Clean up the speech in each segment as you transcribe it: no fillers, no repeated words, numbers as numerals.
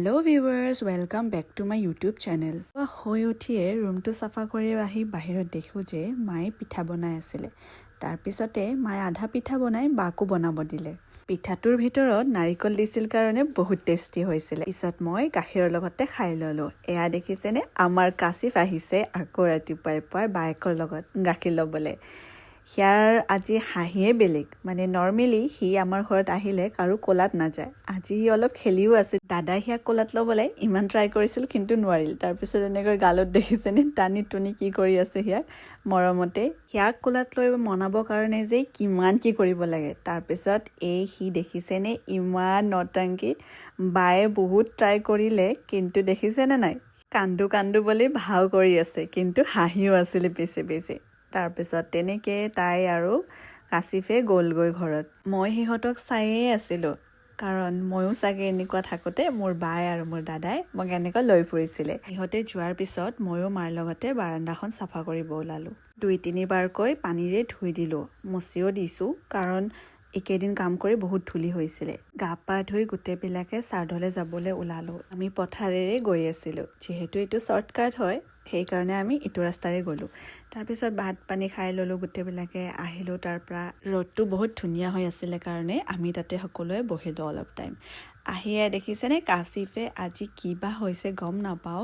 Hello' viewers, welcome back to my YouTube channel. শুই উঠিয়ে ৰুমটো চাফা কৰি আহি বাহিৰত দেখোঁ যে মায়ে পিঠা বনাই আছিলে। তাৰপিছতে মায়ে আধা পিঠা বনাই বাকো বনাব দিলে। পিঠাটোৰ ভিতৰত নাৰিকল দিছিল কাৰণে বহুত টেষ্টি হৈছিলে। পিছত মই গাখীৰৰ লগতে খাই ল'লোঁ। এয়া দেখিছেনে, আমাৰ কাচিফ আহিছে আকৌ ৰাতিপুৱাই পুৱাই বায়েকৰ লগত গাখীৰ ল'বলৈ। সিয়াৰ আজি হাঁহিয়ে বেলেগ, মানে নৰ্মেলি সি আমাৰ ঘৰত আহিলে কাৰো কোলাত নাযায়। আজি সি অলপ খেলিও আছিল। দাদাই সিয়াক কোলাত ল'বলৈ ইমান ট্ৰাই কৰিছিল কিন্তু নোৱাৰিল। তাৰপিছত এনেকৈ গালত দেখিছেনে টানি টুনি কি কৰি আছে সিয়াক মৰমতে। সিয়াক কোলাত লৈ মনাবৰ কাৰণে যে কিমান কি কৰিব লাগে। তাৰপিছত সি দেখিছেনে ইমান নটাংকি। বায়ে বহুত ট্ৰাই কৰিলে কিন্তু দেখিছেনে নাই, কান্দো কান্দো বুলি ভাও কৰি আছে কিন্তু হাঁহিও আছিলে বেছি বেছি। তাৰপিছত তেনেকৈ তাই আৰু কাচিফে গ'লগৈ ঘৰত। মই সিহঁতক চায়ে আছিলোঁ, কাৰণ ময়ো চাগে এনেকুৱা থাকোঁতে মোৰ বাই আৰু মোৰ দাদাই মোক এনেকৈ লৈ ফুৰিছিলে। সিহঁতে যোৱাৰ পিছত ময়ো মাৰ লগতে বাৰাণ্ডাখন চাফা কৰিব ওলালোঁ। 2-3 বাৰকৈ পানীৰে ধুই দিলোঁ, মচিও দিছোঁ, কাৰণ একেদিন কাম কৰি বহুত ধূলি হৈছিলে। গা পা ধুই গোটেইবিলাকে শ্ৰাদ্ধলৈ যাবলৈ ওলালোঁ। আমি পথাৰেৰে গৈ আছিলোঁ, যিহেতু এইটো শ্বৰ্টকাট হয় সেইকাৰণে আমি এইটো ৰাস্তাৰে গ'লোঁ। তাৰপিছত ভাত পানী খাই ল'লোঁ, গোটেইবিলাকে আহিলোঁ। তাৰ পৰা ৰ'দটো বহুত ধুনীয়া হৈ আছিলে কাৰণে আমি তাতে সকলোৱে বহিলোঁ অলপ টাইম। আহিয়ে দেখিছেনে কাচিফে আজি কিবা হৈছে গম নাপাওঁ,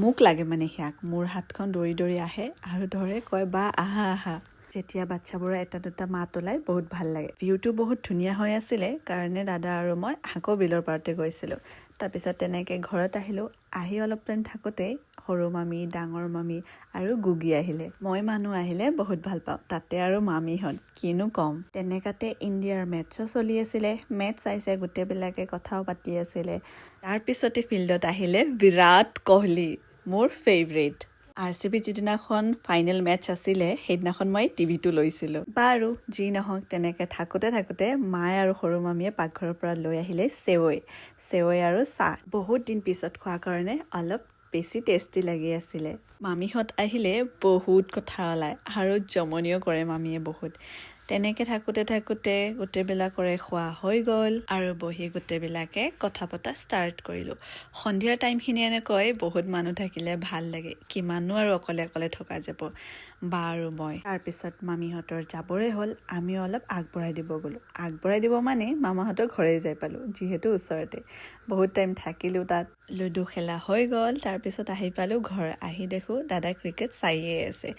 মোক লাগে মানে সিয়াক। মোৰ হাতখন দৌৰি দৌৰি আহে আৰু ধৰে, কয় বা আহা আহা। যেতিয়া বাচ্ছাবোৰৰ এটা দুটা মাত ওলায় বহুত ভাল লাগে। ভিউটো বহুত ধুনীয়া হৈ আছিলে কাৰণে দাদা আৰু মই আকৌ বিলৰ পাৰতে গৈছিলোঁ। তাৰপিছত তেনেকৈ ঘৰত আহিলোঁ। আহি অলপ টাইম থাকোঁতেই সৰু মামী, ডাঙৰ মামী আৰু গুগি আহিলে। মই মানুহ আহিলে বহুত ভাল পাওঁ, তাতে আৰু মামীহঁত কিনো ক'ম। তেনেকাতে ইণ্ডিয়াৰ মেটছো চলি আছিলে, মেটছ চাইছে গোটেইবিলাকে, কথাও পাতি আছিলে। তাৰপিছতে ফিল্ডত আহিলে বিৰাট কোহলি, মোৰ ফেভৰেট। RCB যিদিনাখন ফাইনেল মেটছ আছিলে সেইদিনাখন মই টিভিটো লৈছিলোঁ। বাৰু যি নহওক, তেনেকৈ থাকোঁতে মায়ে আৰু সৰু মামীয়ে পাকঘৰৰ পৰা লৈ আহিলে চেৱৈ আৰু চাহ। বহুত দিন পিছত খোৱাৰ কাৰণে অলপ বেছি টেষ্টি লাগি আছিলে। মামীহঁত আহিলে বহুত কথা ওলায় আৰু জমনিও কৰে মামীয়ে বহুত। তেনেকৈ থাকোঁতে গোটেইবিলাকৰে খোৱা হৈ গ'ল আৰু বহি গোটেইবিলাকে কথা পতা ষ্টাৰ্ট কৰিলোঁ। সন্ধিয়াৰ টাইমখিনি এনেকৈ বহুত মানুহ থাকিলে ভাল লাগে, কিমানো আৰু অকলে অকলে থকা যাব। বা আৰু মই তাৰপিছত মামীহঁতৰ যাবৰে হ'ল, আমিও অলপ আগবঢ়াই দিব গ'লোঁ। আগবঢ়াই দিব মানে মামাহঁতৰ ঘৰে যাই পালোঁ, যিহেতু ওচৰতে। বহুত টাইম থাকিলোঁ তাত, লুডু খেলা হৈ গ'ল। তাৰপিছত আহি পালোঁ ঘৰ। আহি দেখোঁ দাদা ক্ৰিকেট চাইয়ে আছে,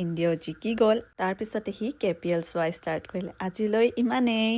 ইণ্ডিয়াও জিকি গ'ল। তাৰপিছতে সি KPL চোৱা ষ্টাৰ্ট কৰিলে। আজিলৈ ইমানেই।